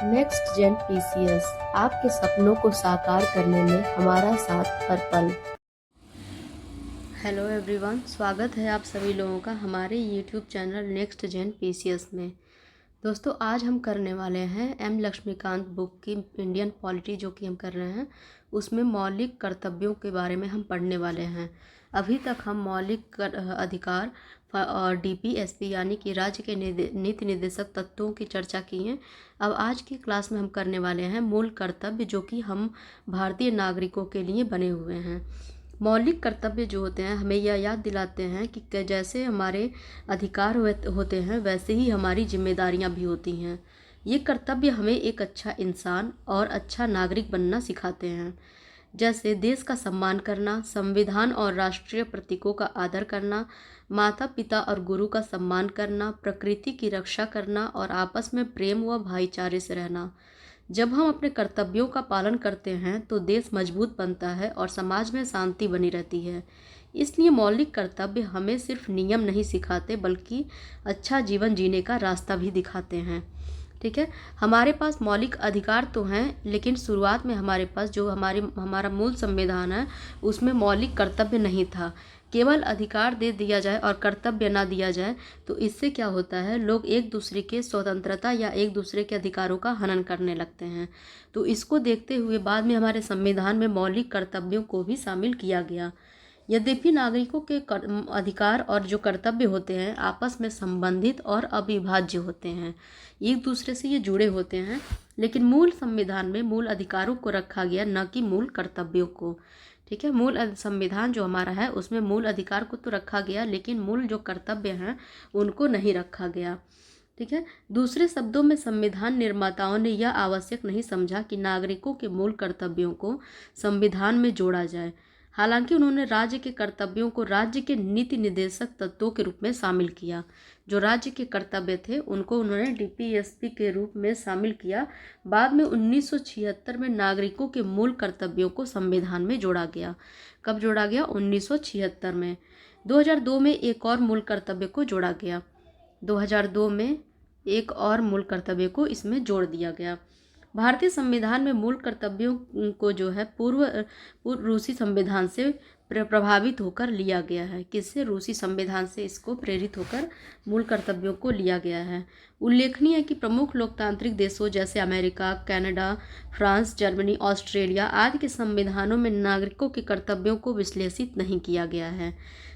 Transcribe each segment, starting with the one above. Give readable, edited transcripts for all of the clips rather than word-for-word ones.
Next gen PCS आपके सपनों को साकार करने में हमारा साथ हर पल। हेलो एवरीवन, स्वागत है आप सभी लोगों का हमारे YouTube channel next gen PCS में। दोस्तों, आज हम करने वाले हैं एम लक्ष्मीकांत बुक की इंडियन पॉलिटी जो कि हम कर रहे हैं, उसमें मौलिक कर्तव्यों के बारे में हम पढ़ने वाले हैं। अभी तक हम मौलिक अधिकार और डीपीएसपी यानी कि राज्य के नीति निर्देशक तत्वों की चर्चा की है। अब आज की क्लास में हम करने वाले हैं मूल कर्तव्य जो कि हम भारतीय नागरिकों के लिए बने हुए हैं। मौलिक कर्तव्य जो होते हैं हमें यह याद दिलाते हैं कि जैसे हमारे अधिकार होते हैं वैसे ही हमारी जिम्मेदारियां भी होती हैं। ये कर्तव्य हमें एक अच्छा इंसान और अच्छा नागरिक बनना सिखाते हैं, जैसे देश का सम्मान करना, संविधान और राष्ट्रीय प्रतीकों का आदर करना, माता पिता और गुरु का सम्मान करना, प्रकृति की रक्षा करना और आपस में प्रेम व भाईचारे से रहना। जब हम अपने कर्तव्यों का पालन करते हैं तो देश मजबूत बनता है और समाज में शांति बनी रहती है। इसलिए मौलिक कर्तव्य हमें सिर्फ नियम नहीं सिखाते बल्कि अच्छा जीवन जीने का रास्ता भी दिखाते हैं। ठीक है, हमारे पास मौलिक अधिकार तो हैं, लेकिन शुरुआत में हमारे पास जो हमारा मूल संविधान है उसमें मौलिक कर्तव्य नहीं था। केवल अधिकार दे दिया जाए और कर्तव्य ना दिया जाए तो इससे क्या होता है, लोग एक दूसरे के स्वतंत्रता या एक दूसरे के अधिकारों का हनन करने लगते हैं। तो इसको देखते हुए बाद में हमारे संविधान में मौलिक कर्तव्यों को भी शामिल किया गया। यद्यपि नागरिकों के अधिकार और जो कर्तव्य होते हैं आपस में संबंधित और अविभाज्य होते हैं, एक दूसरे से ये जुड़े होते हैं, लेकिन मूल संविधान में मूल अधिकारों को रखा गया, न कि मूल कर्तव्यों को। ठीक है, मूल संविधान जो हमारा है उसमें मूल अधिकार को तो रखा गया, लेकिन मूल जो कर्तव्य हैं उनको नहीं रखा गया। ठीक है, दूसरे शब्दों में संविधान निर्माताओं ने यह आवश्यक नहीं समझा कि नागरिकों के मूल कर्तव्यों को संविधान में जोड़ा जाए। हालांकि उन्होंने राज्य के कर्तव्यों को राज्य के नीति निर्देशक तत्वों के रूप में शामिल किया। जो राज्य के कर्तव्य थे उनको उन्होंने डीपीएसपी के रूप में शामिल किया। बाद में 1976 में नागरिकों के मूल कर्तव्यों को संविधान में जोड़ा गया। कब जोड़ा गया? 1976 में। 2002 में एक और मूल कर्तव्य को जोड़ा गया। 2002 में एक और मूल कर्तव्य को इसमें जोड़ दिया गया। भारतीय संविधान में मूल कर्तव्यों को जो है पूर्व रूसी संविधान से प्रभावित होकर लिया गया है। किससे? रूसी संविधान से इसको प्रेरित होकर मूल कर्तव्यों को लिया गया है। उल्लेखनीय है कि प्रमुख लोकतांत्रिक देशों जैसे America, Canada, France, Germany, Australia आदि के संविधानों में नागरिकों के कर्तव्यों को विश्लेषित नहीं किया गया है।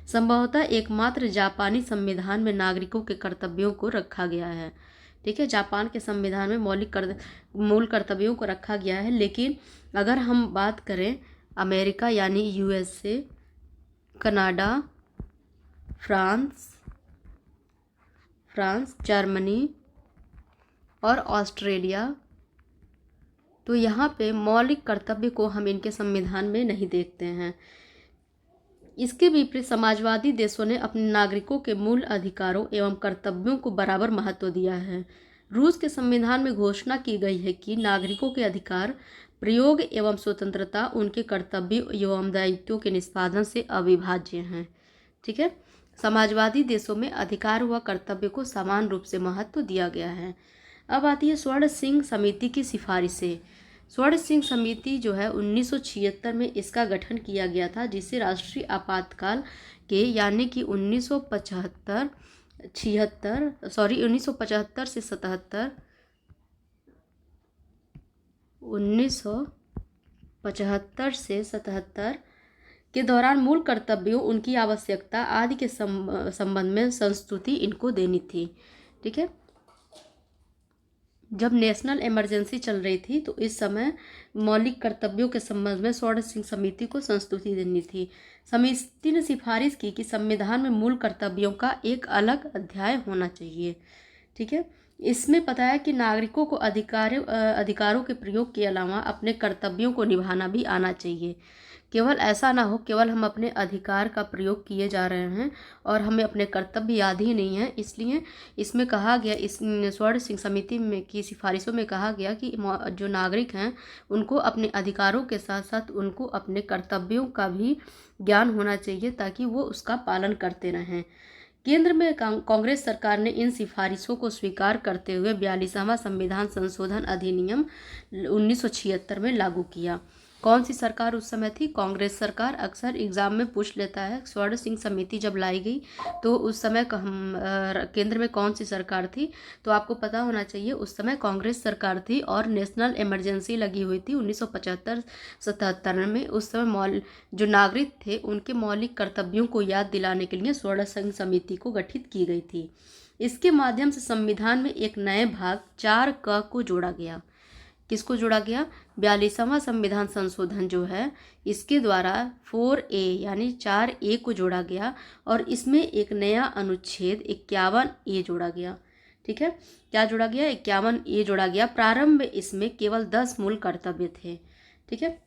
संभवतः एकमात्र जापानी संविधान में नागरिकों के कर्तव्यों को रखा गया है। ठीक है, जापान के संविधान में मूल कर्तव्यों को रखा गया है। लेकिन अगर हम बात करें अमेरिका यानी यूएसए, कनाडा, फ्रांस, जर्मनी और ऑस्ट्रेलिया, तो यहाँ पे मौलिक कर्तव्य को हम इनके संविधान में नहीं देखते हैं। इसके विपरीत समाजवादी देशों ने अपने नागरिकों के मूल अधिकारों एवं कर्तव्यों को बराबर महत्व दिया है। रूस के संविधान में घोषणा की गई है कि नागरिकों के अधिकार, प्रयोग एवं स्वतंत्रता उनके कर्तव्य एवं दायित्वों के निष्पादन से अविभाज्य हैं। ठीक है, समाजवादी देशों में अधिकार व कर्तव्य को समान रूप से महत्व दिया गया है। अब आती है स्वर्ण सिंह समिति की सिफारिशें। स्वर्ण सिंह समिति जो है 1976 में इसका गठन किया गया था, जिसे राष्ट्रीय आपातकाल के यानी कि 1975 से 77 के दौरान मूल कर्तव्यों, उनकी आवश्यकता आदि के संबंध में संस्तुति इनको देनी थी। ठीक है, जब नेशनल इमरजेंसी चल रही थी तो इस समय मौलिक कर्तव्यों के संबंध में स्वर्ण सिंह समिति को संस्तुति देनी थी। समिति ने सिफारिश की कि संविधान में मूल कर्तव्यों का एक अलग अध्याय होना चाहिए। ठीक है, इसमें बताया कि नागरिकों को अधिकारों के प्रयोग के अलावा अपने कर्तव्यों को निभाना भी आना चाहिए। केवल ऐसा ना हो केवल हम अपने अधिकार का प्रयोग किए जा रहे हैं और हमें अपने कर्तव्य याद ही नहीं है। इसलिए इसमें कहा गया, इस स्वर्ण सिंह समिति में की सिफारिशों में कहा गया कि जो नागरिक हैं उनको अपने अधिकारों के साथ साथ उनको अपने कर्तव्यों का भी ज्ञान होना चाहिए ताकि वो उसका पालन करते रहें। केंद्र में कांग्रेस सरकार ने इन सिफारिशों को स्वीकार करते हुए 42वां संविधान संशोधन अधिनियम 1976 में लागू किया। कौन सी सरकार उस समय थी? कांग्रेस सरकार। अक्सर एग्जाम में पूछ लेता है, स्वर्ण सिंह समिति जब लाई गई तो उस समय केंद्र में कौन सी सरकार थी? तो आपको पता होना चाहिए उस समय कांग्रेस सरकार थी और नेशनल इमरजेंसी लगी हुई थी 1975-77 में। उस समय जो नागरिक थे उनके मौलिक कर्तव्यों को याद दिलाने के लिए स्वर्ण सिंह समिति को गठित की गई थी। इसके माध्यम से संविधान में एक नए भाग 4 को जोड़ा गया। किसको जोड़ा गया? 42वां संविधान संशोधन जो है इसके द्वारा 4A यानी 4A को जोड़ा गया और इसमें एक नया अनुच्छेद 51A जोड़ा गया। ठीक है, क्या जोड़ा गया? 51A जोड़ा गया। प्रारंभ में इसमें केवल 10 मूल कर्तव्य थे। ठीक है,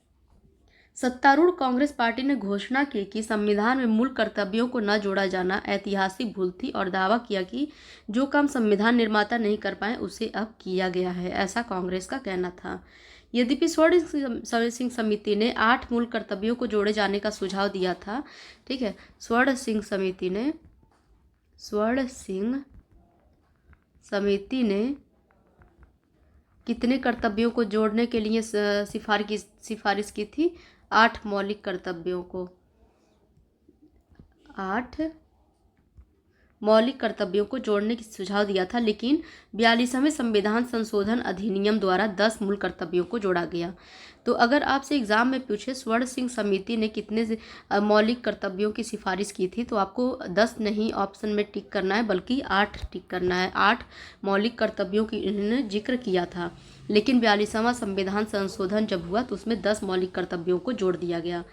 सत्तारूढ़ कांग्रेस पार्टी ने घोषणा की कि संविधान में मूल कर्तव्यों को न जोड़ा जाना ऐतिहासिक भूल थी और दावा किया कि जो काम संविधान निर्माता नहीं कर पाए उसे अब किया गया है, ऐसा कांग्रेस का कहना था। यद्यपि स्वर्ण सिंह समिति ने 8 मूल कर्तव्यों को जोड़े जाने का सुझाव दिया था। ठीक है, स्वर्ण सिंह समिति ने कितने कर्तव्यों को जोड़ने के लिए सिफारिश की थी? 8 मौलिक कर्तव्यों को, 8 मौलिक कर्तव्यों को जोड़ने की सुझाव दिया था, लेकिन 42वें संविधान संशोधन अधिनियम द्वारा 10 मूल कर्तव्यों को जोड़ा गया। तो अगर आपसे एग्जाम में पूछे स्वर्ण सिंह समिति ने कितने मौलिक कर्तव्यों की सिफारिश की थी, तो आपको 10 नहीं ऑप्शन में टिक करना है, बल्कि 8 टिक करना है। 8 मौलिक कर्तव्यों की इन्होंने जिक्र किया था, लेकिन 42वां संविधान संशोधन जब हुआ तो उसमें 10 मौलिक कर्तव्यों को जोड़ दिया गया।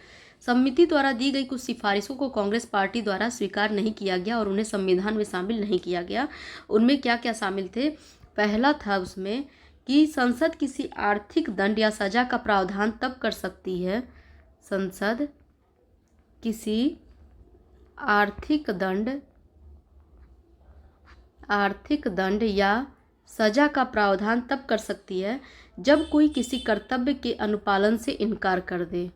समिति द्वारा दी गई कुछ सिफारिशों को कांग्रेस पार्टी द्वारा स्वीकार नहीं किया गया और उन्हें संविधान में शामिल नहीं किया गया। उनमें क्या क्या शामिल थे? पहला था उसमें कि संसद किसी आर्थिक दंड या सजा का प्रावधान तब कर सकती है, संसद किसी आर्थिक दंड या सजा का प्रावधान तब कर सकती है जब कोई किसी कर्तव्य के अनुपालन से इनकार कर दे।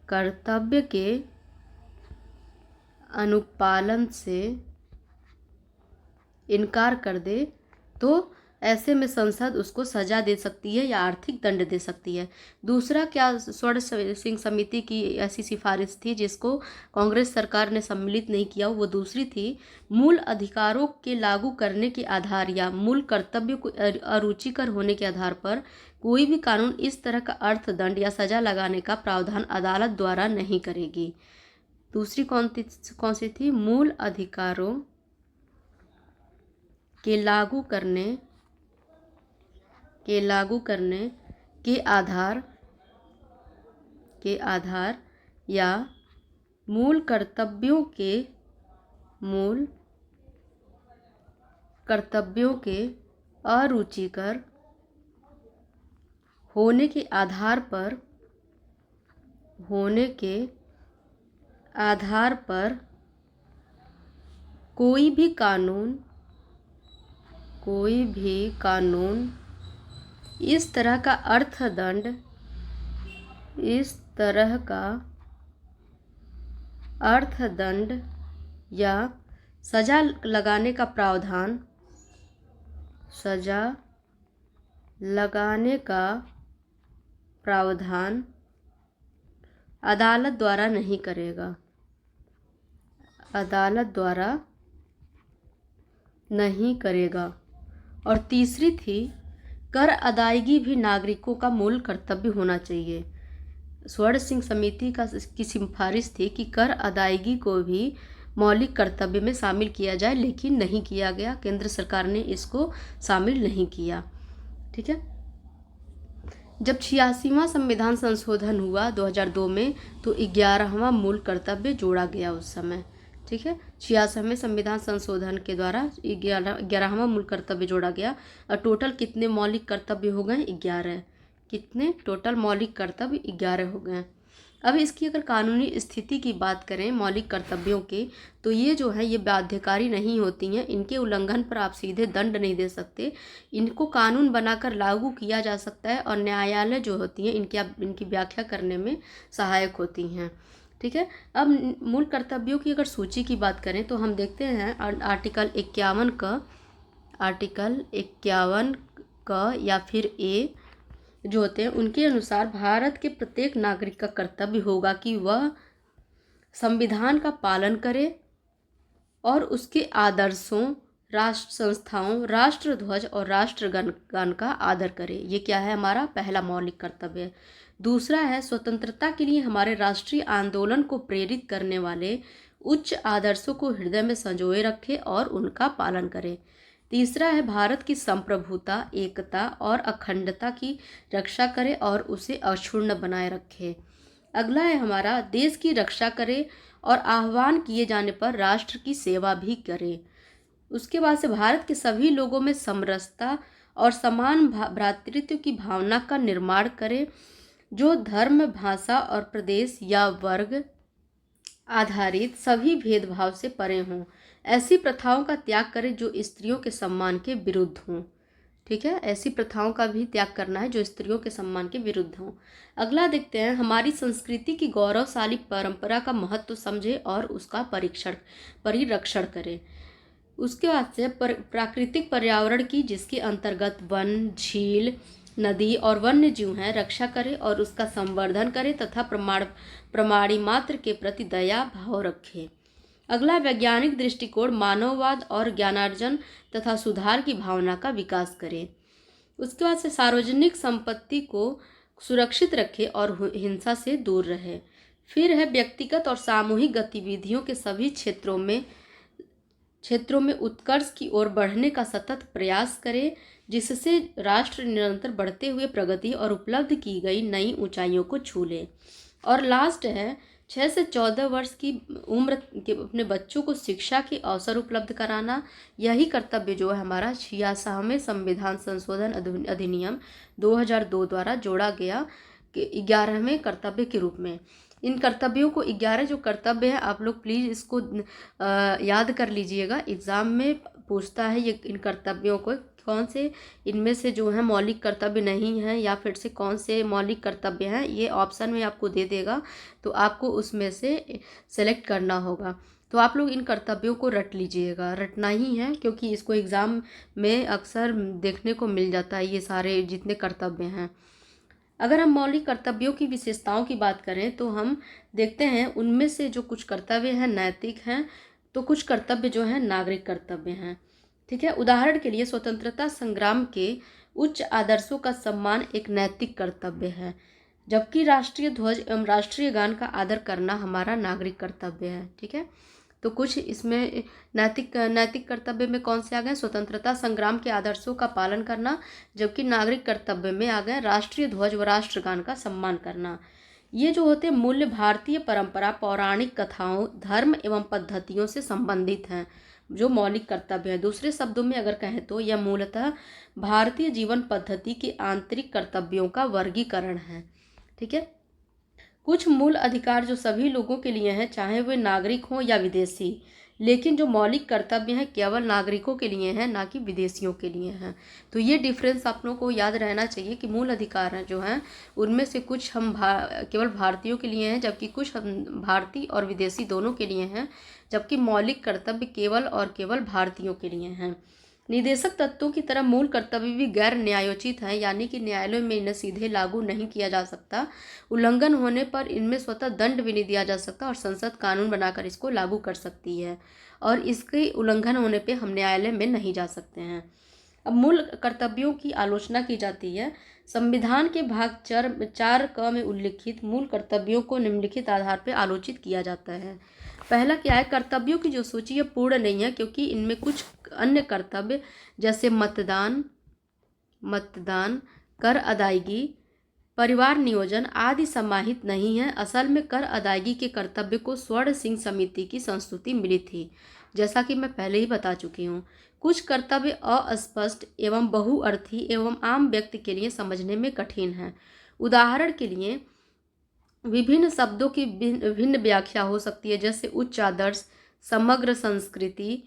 कर्तव्य के अनुपालन से इनकार कर दे तो ऐसे में संसद उसको सजा दे सकती है या आर्थिक दंड दे सकती है। दूसरा क्या स्वर्ण सिंह समिति की ऐसी सिफारिश थी जिसको कांग्रेस सरकार ने सम्मिलित नहीं किया, वो दूसरी थी मूल अधिकारों के लागू करने के आधार या मूल कर्तव्य को अरुचिकर होने के आधार पर कोई भी कानून इस तरह का अर्थदंड या सजा लगाने का प्रावधान अदालत द्वारा नहीं करेगी। दूसरी कौन सी थी? मूल अधिकारों के लागू करने के आधार या मूल कर्तव्यों के अरुचिकर होने के आधार पर कोई भी कानून इस तरह का अर्थदंड या सजा लगाने का प्रावधान अदालत द्वारा नहीं करेगा। और तीसरी थी कर अदायगी भी नागरिकों का मूल कर्तव्य होना चाहिए। स्वर्ण सिंह समिति की सिफारिश थी कि कर अदायगी को भी मौलिक कर्तव्य में शामिल किया जाए, लेकिन नहीं किया गया। केंद्र सरकार ने इसको शामिल नहीं किया। ठीक है, जब 86वां संविधान संशोधन हुआ 2002 में तो 11वां मूल कर्तव्य जोड़ा गया उस समय। ठीक है, 86वें संविधान संशोधन के द्वारा 11वां मूल कर्तव्य जोड़ा गया और टोटल कितने मौलिक कर्तव्य हो गए? 11। कितने टोटल मौलिक कर्तव्य? 11 हो गए। अब इसकी अगर कानूनी स्थिति की बात करें मौलिक कर्तव्यों के, तो ये जो है ये बाध्यकारी नहीं होती हैं। इनके उल्लंघन पर आप सीधे दंड नहीं दे सकते। इनको कानून बनाकर लागू किया जा सकता है और न्यायालय जो होती हैं इनकी व्याख्या करने में सहायक होती हैं। ठीक है। अब मूल कर्तव्यों की अगर सूची की बात करें तो हम देखते हैं आर्टिकल 51 क या फिर ए जो होते हैं उनके अनुसार भारत के प्रत्येक नागरिक का कर्तव्य होगा कि वह संविधान का पालन करे और उसके आदर्शों, राष्ट्र संस्थाओं, राष्ट्र ध्वज और राष्ट्रगान का आदर करे। ये क्या है? हमारा पहला मौलिक कर्तव्य है। दूसरा है स्वतंत्रता के लिए हमारे राष्ट्रीय आंदोलन को प्रेरित करने वाले उच्च आदर्शों को हृदय में संजोए रखे और उनका पालन करे। तीसरा है भारत की संप्रभुता, एकता और अखंडता की रक्षा करे और उसे अक्षुण्ण बनाए रखे। अगला है हमारा देश की रक्षा करे और आह्वान किए जाने पर राष्ट्र की सेवा भी करे। उसके बाद से भारत के सभी लोगों में समरसता और समान भ्रातृत्व की भावना का निर्माण करे, जो धर्म, भाषा और प्रदेश या वर्ग आधारित सभी भेदभाव से परे हों। ऐसी प्रथाओं का त्याग करें जो स्त्रियों के सम्मान के विरुद्ध हों। ठीक है, ऐसी प्रथाओं का भी त्याग करना है जो स्त्रियों के सम्मान के विरुद्ध हों। अगला देखते हैं हमारी संस्कृति की गौरवशाली परंपरा का महत्व समझे और उसका परिरक्षण करें। उसके बाद से प्राकृतिक पर्यावरण की, जिसके अंतर्गत वन, झील, नदी और वन्य जीव हैं, रक्षा करे और उसका संवर्धन करे तथा प्राणी मात्र के प्रति दया भाव रखे। अगला वैज्ञानिक दृष्टिकोण मानववाद और ज्ञानार्जन तथा सुधार की भावना का विकास करे। उसके बाद से सार्वजनिक संपत्ति को सुरक्षित रखे और हिंसा से दूर रहे। फिर है व्यक्तिगत और सामूहिक गतिविधियों के सभी क्षेत्रों में उत्कर्ष की ओर बढ़ने का सतत प्रयास करे, जिससे राष्ट्र निरंतर बढ़ते हुए प्रगति और उपलब्ध की गई नई ऊंचाइयों को छू ले। और लास्ट है 6 से 14 वर्ष की उम्र के अपने बच्चों को शिक्षा के अवसर उपलब्ध कराना। यही कर्तव्य जो है हमारा 66वें संविधान संशोधन अधिनियम 2002 द्वारा जोड़ा गया 11वें कर्तव्य के रूप में। इन कर्तव्यों को 11 जो कर्तव्य है आप लोग प्लीज़ इसको याद कर लीजिएगा। एग्ज़ाम में पूछता है ये इन कर्तव्यों को कौन से इनमें से जो है मौलिक कर्तव्य नहीं है या फिर से कौन से मौलिक कर्तव्य हैं, ये ऑप्शन में आपको दे देगा, तो आपको उसमें से सेलेक्ट करना होगा। तो आप लोग इन कर्तव्यों को रट लीजिएगा, रटना ही है क्योंकि इसको एग्ज़ाम में अक्सर देखने को मिल जाता है ये सारे जितने कर्तव्य हैं। अगर हम मौलिक कर्तव्यों की विशेषताओं की बात करें तो हम देखते हैं उनमें से जो कुछ कर्तव्य हैं नैतिक हैं, तो कुछ कर्तव्य जो हैं नागरिक कर्तव्य हैं। ठीक है, उदाहरण के लिए स्वतंत्रता संग्राम के उच्च आदर्शों का सम्मान एक नैतिक कर्तव्य है, जबकि राष्ट्रीय ध्वज एवं राष्ट्रीय गान का आदर करना हमारा नागरिक कर्तव्य है। ठीक है, तो कुछ इसमें नैतिक कर्तव्य में कौन से आ गए? स्वतंत्रता संग्राम के आदर्शों का पालन करना, जबकि नागरिक कर्तव्य में आ गए राष्ट्रीय ध्वज व राष्ट्रगान का सम्मान करना। ये जो होते मूल्य भारतीय परंपरा, पौराणिक कथाओं, धर्म एवं पद्धतियों से संबंधित हैं, जो मौलिक कर्तव्य है। दूसरे शब्दों में अगर कहें तो यह मूलतः भारतीय जीवन पद्धति के आंतरिक कर्तव्यों का वर्गीकरण है। ठीक है, कुछ मूल अधिकार जो सभी लोगों के लिए हैं, चाहे वे नागरिक हों या विदेशी, लेकिन जो मौलिक कर्तव्य हैं केवल नागरिकों के लिए हैं, ना कि विदेशियों के लिए हैं। तो ये डिफरेंस आप लोगों को याद रहना चाहिए कि मूल अधिकार हैं जो हैं उनमें से कुछ हम केवल भारतीयों के लिए हैं, जबकि कुछ हम भारतीय और विदेशी दोनों के लिए हैं, जबकि मौलिक कर्तव्य केवल और केवल भारतीयों के लिए हैं। निदेशक तत्वों की तरह मूल कर्तव्य भी गैर न्यायोचित हैं, यानी कि न्यायालयों में इन्हें सीधे लागू नहीं किया जा सकता। उल्लंघन होने पर इनमें स्वतः दंड भी नहीं दिया जा सकता और संसद कानून बनाकर इसको लागू कर सकती है, और इसके उल्लंघन होने पे हम न्यायालय में नहीं जा सकते हैं। अब मूल कर्तव्यों की आलोचना की जाती है। संविधान के भाग 4 क में उल्लिखित मूल कर्तव्यों को निम्नलिखित आधार पर आलोचित किया जाता है। पहला क्या है? कर्तव्यों की जो सूची है पूर्ण नहीं है, क्योंकि इनमें कुछ अन्य कर्तव्य जैसे मतदान, कर अदायगी, परिवार नियोजन आदि समाहित नहीं है। असल में कर अदायगी के कर्तव्य को स्वर्ण सिंह समिति की संस्तुति मिली थी, जैसा कि मैं पहले ही बता चुकी हूँ। कुछ कर्तव्य अस्पष्ट एवं बहुअर्थी एवं आम व्यक्ति के लिए समझने में कठिन है। उदाहरण के लिए विभिन्न शब्दों की भिन्न व्याख्या हो सकती है, जैसे उच्च आदर्श, समग्र संस्कृति,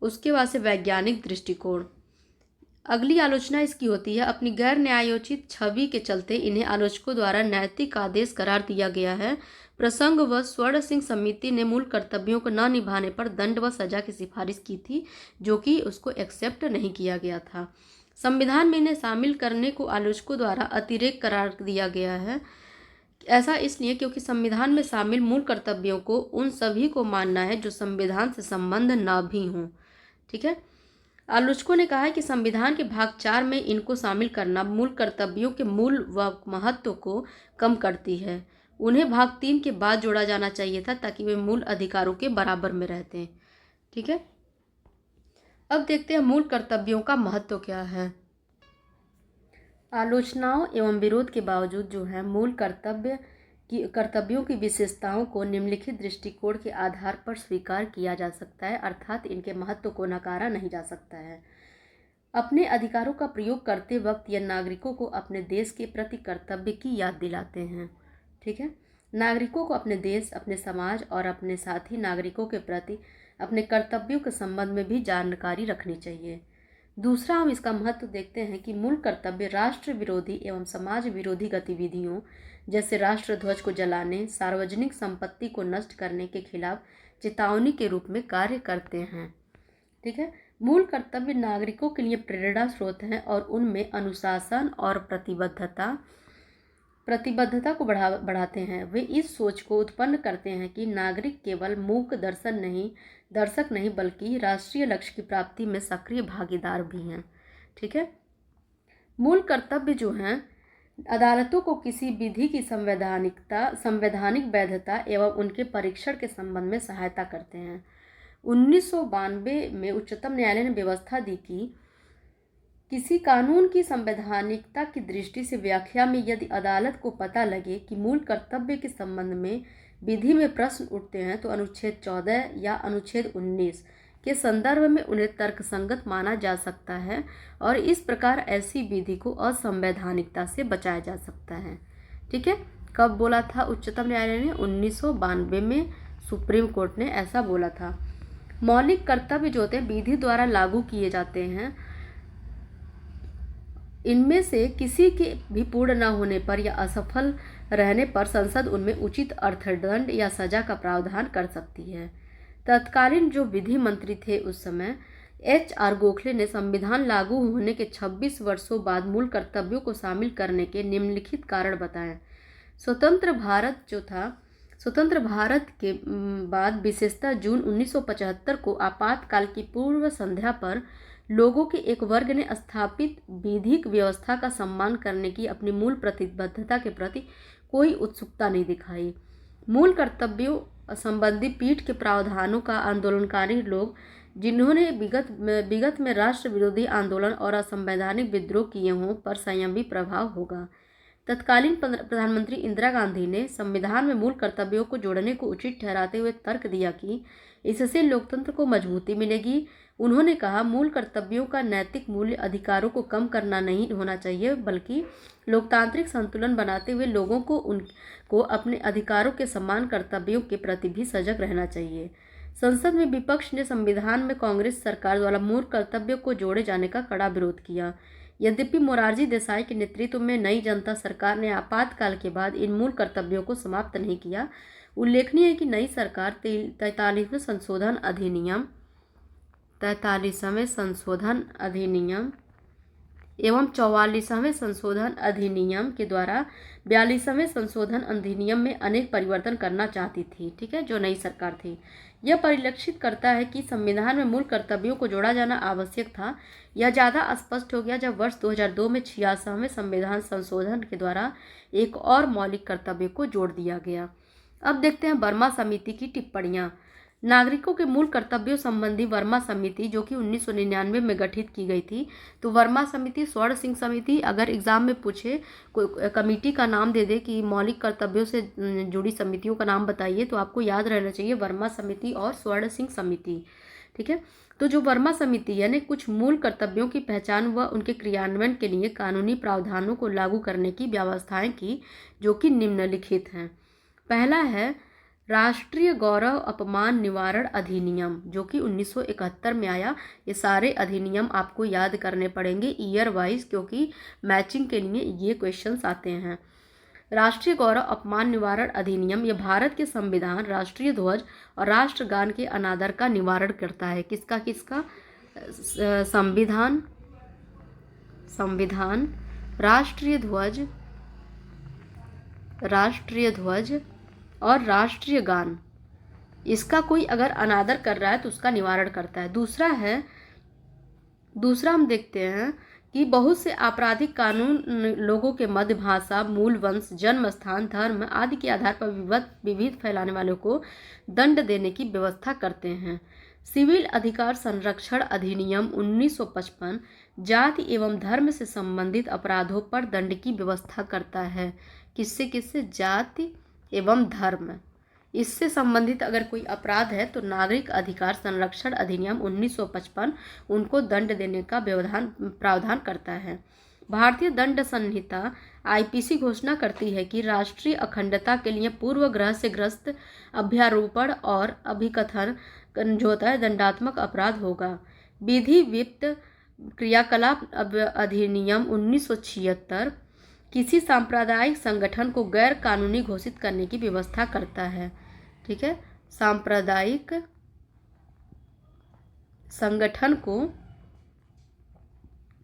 उसके बाद से वैज्ञानिक दृष्टिकोण। अगली आलोचना इसकी होती है अपनी गैर न्यायोचित छवि के चलते इन्हें आलोचकों द्वारा नैतिक आदेश करार दिया गया है। प्रसंग व स्वर्ण सिंह समिति ने मूल कर्तव्यों को न निभाने पर दंड व सजा की सिफारिश की थी, जो कि उसको एक्सेप्ट नहीं किया गया था। संविधान में इन्हें शामिल करने को आलोचकों द्वारा अतिरेक करार दिया गया है। ऐसा इसलिए क्योंकि संविधान में शामिल मूल कर्तव्यों को उन सभी को मानना है जो संविधान से संबंध न भी हों। ठीक है। आलोचकों ने कहा है कि संविधान के भाग 4 में इनको शामिल करना मूल कर्तव्यों के मूल व महत्व को कम करती है। उन्हें भाग 3 के बाद जोड़ा जाना चाहिए था ताकि वे मूल अधिकारों के बराबर में रहते हैं। ठीक है। अब देखते हैं मूल कर्तव्यों का महत्व क्या है। आलोचनाओं एवं विरोध के बावजूद जो है मूल कर्तव्यों की विशेषताओं को निम्नलिखित दृष्टिकोण के आधार पर स्वीकार किया जा सकता है, अर्थात इनके महत्व को नकारा नहीं जा सकता है। अपने अधिकारों का प्रयोग करते वक्त यह नागरिकों को अपने देश के प्रति कर्तव्य की याद दिलाते हैं। ठीक है। नागरिकों को अपने देश, अपने समाज और अपने साथी नागरिकों के प्रति अपने कर्तव्यों के संबंध में भी जानकारी रखनी चाहिए। दूसरा, हम इसका महत्व देखते हैं कि मूल कर्तव्य राष्ट्र विरोधी एवं समाज विरोधी गतिविधियों जैसे राष्ट्र ध्वज को जलाने, सार्वजनिक संपत्ति को नष्ट करने के खिलाफ चेतावनी के रूप में कार्य करते हैं। ठीक है। मूल कर्तव्य नागरिकों के लिए प्रेरणा स्रोत हैं और उनमें अनुशासन और प्रतिबद्धता को बढ़ाते हैं। वे इस सोच को उत्पन्न करते हैं कि नागरिक केवल मूक दर्शक नहीं बल्कि राष्ट्रीय लक्ष्य की प्राप्ति में सक्रिय भागीदार भी हैं। ठीक है। मूल कर्तव्य जो हैं अदालतों को किसी विधि की संवैधानिक वैधता एवं उनके परीक्षण के संबंध में सहायता करते हैं। 1992 में उच्चतम न्यायालय ने व्यवस्था दी कि किसी कानून की संवैधानिकता की दृष्टि से व्याख्या में यदि अदालत को पता लगे कि मूल कर्तव्य के संबंध में विधि में प्रश्न उठते हैं तो अनुच्छेद 14 या अनुच्छेद 19 के संदर्भ में उन्हें तर्कसंगत माना जा सकता है और इस प्रकार ऐसी विधि को असंवैधानिकता से बचाया जा सकता है। ठीक है। कब बोला था उच्चतम न्यायालय ने? 1992 में सुप्रीम कोर्ट ने ऐसा बोला था। मौलिक कर्तव्य जो होते हैं विधि द्वारा लागू किए जाते हैं, इनमें से किसी के भी पूर्ण न होने पर या असफल रहने पर संसद उनमें उचित अर्थदंड या सजा का प्रावधान कर सकती है। तत्कालीन जो विधि मंत्री थे उस समय HR गोखले ने संविधान लागू होने के 26 वर्षों बाद मूल कर्तव्यों को शामिल करने के निम्नलिखित कारण बताएं। स्वतंत्र भारत के बाद विशेषतः जून 1975 को आपातकाल की पूर्व संध्या पर लोगों के एक वर्ग ने स्थापित विधिक व्यवस्था का सम्मान करने की अपनी मूल प्रतिबद्धता के प्रति कोई उत्सुकता नहीं दिखाई। मूल कर्तव्यों संबंधी पीठ के प्रावधानों का आंदोलनकारी लोग, जिन्होंने विगत में राष्ट्र विरोधी आंदोलन और असंवैधानिक विद्रोह किए हों, पर संयमी प्रभाव होगा। तत्कालीन प्रधानमंत्री इंदिरा गांधी ने संविधान में मूल कर्तव्यों को जोड़ने को उचित ठहराते हुए तर्क दिया कि इससे लोकतंत्र को मजबूती मिलेगी। उन्होंने कहा, मूल कर्तव्यों का नैतिक मूल्य अधिकारों को कम करना नहीं होना चाहिए, बल्कि लोकतांत्रिक संतुलन बनाते हुए लोगों को अपने अधिकारों के समान कर्तव्यों के प्रति भी सजग रहना चाहिए। संसद में विपक्ष ने संविधान में कांग्रेस सरकार द्वारा मूल कर्तव्यों को जोड़े जाने का कड़ा विरोध किया। यद्यपि मोरारजी देसाई के नेतृत्व में नई जनता सरकार ने आपातकाल के बाद इन मूल कर्तव्यों को समाप्त नहीं किया। उल्लेखनीय है कि नई सरकार 43वें संशोधन अधिनियम एवं 44वें संशोधन अधिनियम के द्वारा 42वें संशोधन अधिनियम में अनेक परिवर्तन करना चाहती थी। ठीक है। जो नई सरकार थी, यह परिलक्षित करता है कि संविधान में मूल कर्तव्यों को जोड़ा जाना आवश्यक था। यह ज़्यादा स्पष्ट हो गया जब वर्ष 2002 में 86वें संविधान संशोधन के द्वारा एक और मौलिक कर्तव्य को जोड़ दिया गया। अब देखते हैं वर्मा समिति की टिप्पणियाँ। नागरिकों के मूल कर्तव्यों संबंधी वर्मा समिति, जो कि 1999 में गठित की गई थी, तो वर्मा समिति, स्वर्ण सिंह समिति, अगर एग्जाम में पूछे कोई कमेटी का नाम दे दे कि मौलिक कर्तव्यों से जुड़ी समितियों का नाम बताइए, तो आपको याद रहना चाहिए वर्मा समिति और स्वर्ण सिंह समिति। ठीक है। तो जो वर्मा समिति है ने कुछ मूल कर्तव्यों की पहचान व उनके क्रियान्वयन के लिए कानूनी प्रावधानों को लागू करने की व्यवस्थाएं की, जो कि निम्नलिखित हैं। पहला है राष्ट्रीय गौरव अपमान निवारण अधिनियम, जो कि 1971 में आया। ये सारे अधिनियम आपको याद करने पड़ेंगे ईयर वाइज, क्योंकि मैचिंग के लिए ये क्वेश्चंस आते हैं। राष्ट्रीय गौरव अपमान निवारण अधिनियम, यह भारत के संविधान, राष्ट्रीय ध्वज और राष्ट्रगान के अनादर का निवारण करता है। किसका किसका? संविधान, संविधान, राष्ट्रीय ध्वज और राष्ट्रीय गान, इसका कोई अगर अनादर कर रहा है तो उसका निवारण करता है। दूसरा हम देखते हैं कि बहुत से आपराधिक कानून लोगों के मध्य भाषा, मूल वंश, जन्म स्थान, धर्म आदि के आधार पर विभेद फैलाने वालों को दंड देने की व्यवस्था करते हैं। सिविल अधिकार संरक्षण अधिनियम 1955 जाति एवं धर्म से संबंधित अपराधों पर दंड की व्यवस्था करता है। किससे? जाति एवं धर्म, इससे संबंधित अगर कोई अपराध है तो नागरिक अधिकार संरक्षण अधिनियम 1955 उनको दंड देने का प्रावधान करता है। भारतीय दंड संहिता आईपीसी घोषणा करती है कि राष्ट्रीय अखंडता के लिए पूर्वग्रह से ग्रस्त अभ्यारोपण और अभिकथन जो होता है दंडात्मक अपराध होगा। विधि वित्त क्रियाकलाप अधिनियम 1976 किसी सांप्रदायिक संगठन को गैर कानूनी घोषित करने की व्यवस्था करता है। ठीक है, सांप्रदायिक संगठन को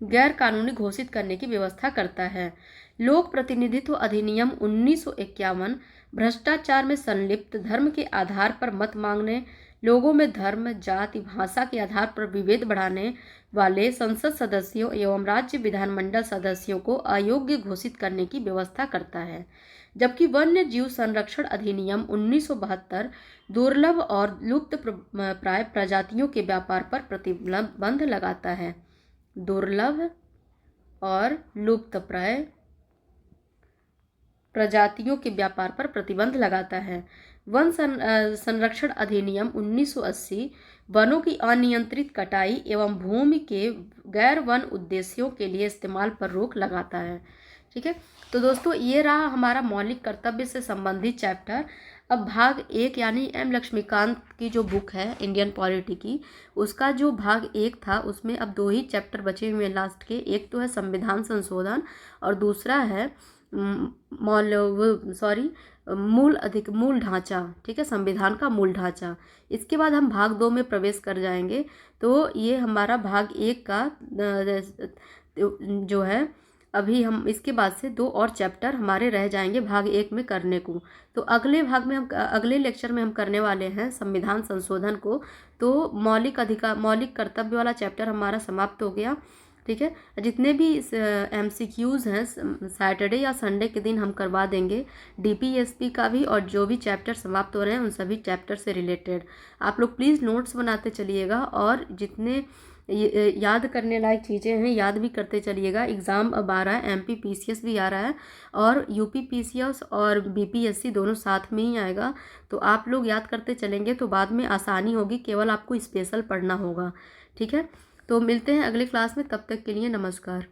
गैर कानूनी घोषित करने की व्यवस्था करता है। लोक प्रतिनिधित्व अधिनियम 1951 भ्रष्टाचार में संलिप्त, धर्म के आधार पर मत मांगने, लोगों में धर्म, जाति, भाषा के आधार पर विभेद बढ़ाने वाले संसद सदस्यों एवं राज्य विधानमंडल सदस्यों को अयोग्य घोषित करने की व्यवस्था करता है। जबकि वन्य जीव संरक्षण अधिनियम 1972 दुर्लभ और लुप्त प्राय प्रजातियों के व्यापार पर प्रतिबंध लगाता है। दुर्लभ और लुप्त प्राय प्रजातियों के व्यापार पर प्रतिबंध लगाता है। वन संरक्षण अधिनियम 1980 वनों की अनियंत्रित कटाई एवं भूमि के गैर वन उद्देश्यों के लिए इस्तेमाल पर रोक लगाता है। ठीक है, तो दोस्तों ये रहा हमारा मौलिक कर्तव्य से संबंधित चैप्टर। अब भाग 1 यानी एम लक्ष्मीकांत की जो बुक है इंडियन पॉलिटी की, उसका जो भाग 1 था उसमें अब 2 ही चैप्टर बचे हुए हैं लास्ट के। एक तो है संविधान संशोधन और दूसरा है मूल ढांचा। ठीक है, संविधान का मूल ढांचा। इसके बाद हम भाग 2 में प्रवेश कर जाएंगे। तो ये हमारा भाग 1 का जो है, अभी हम इसके बाद से 2 और चैप्टर हमारे रह जाएंगे भाग 1 में करने को। तो अगले लेक्चर में हम करने वाले हैं संविधान संशोधन को। तो मौलिक कर्तव्य वाला चैप्टर हमारा समाप्त हो गया। ठीक है, जितने भी MCQs हैं सैटरडे या संडे के दिन हम करवा देंगे, DPSP का भी, और जो भी चैप्टर समाप्त हो रहे हैं उन सभी चैप्टर से रिलेटेड आप लोग प्लीज़ नोट्स बनाते चलिएगा और जितने याद करने लायक चीज़ें हैं याद भी करते चलिएगा। एग्ज़ाम अब आ रहा है, MP PCS भी आ रहा है और UP PCS और BPSC दोनों साथ में ही आएगा। तो आप लोग याद करते चलेंगे तो बाद में आसानी होगी, केवल आपको स्पेशल पढ़ना होगा। ठीक है, तो मिलते हैं अगले क्लास में, तब तक के लिए नमस्कार।